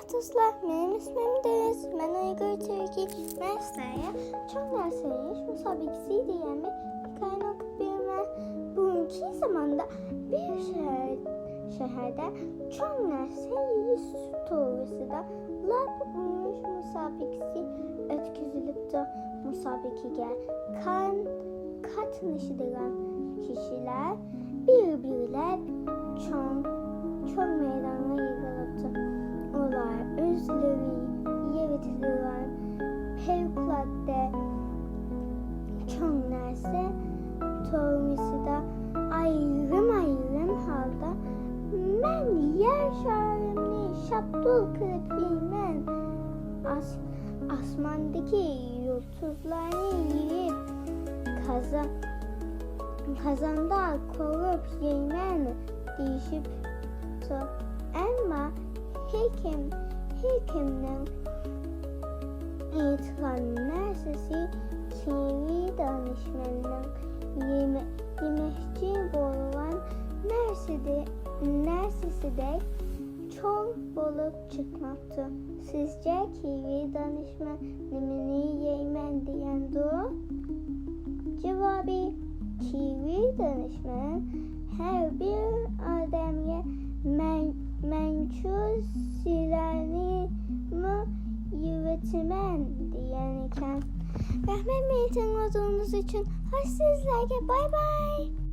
dostlar, benim ismim Deniz. Ben Uygur Türkiye Mesleğe çok dersleyiş musabıkası diyen bir hikaye okuyuyorum. Bugünkü zamanda bir şehirde çok dersleyiş tuğrusu da lab uymuş musabıkası ötküzülüptü. Musabıkıya katılıştıran kişiler birbiriyle çok meydana yığılıptı. Onlar özleri yaratılan fevkalade çok nerse torunisi da ayrım halda ben yer şarımını şaptul kılıp yemen asmandaki yıldızlarını yiyip kazanda korup yemen değişip ama hekimden itiran nersesi kivi danışmanının yemekçi boğulan nersesi de çok balık çıkmaktı. Sizce kivi danışmanını yemen diyen doğru? Cevabı kivi danışman her bir adamya mençur silahını mı yürütmen diyen iken. Rahmet metin olduğunuz için hoş sizlerle. Bye bye.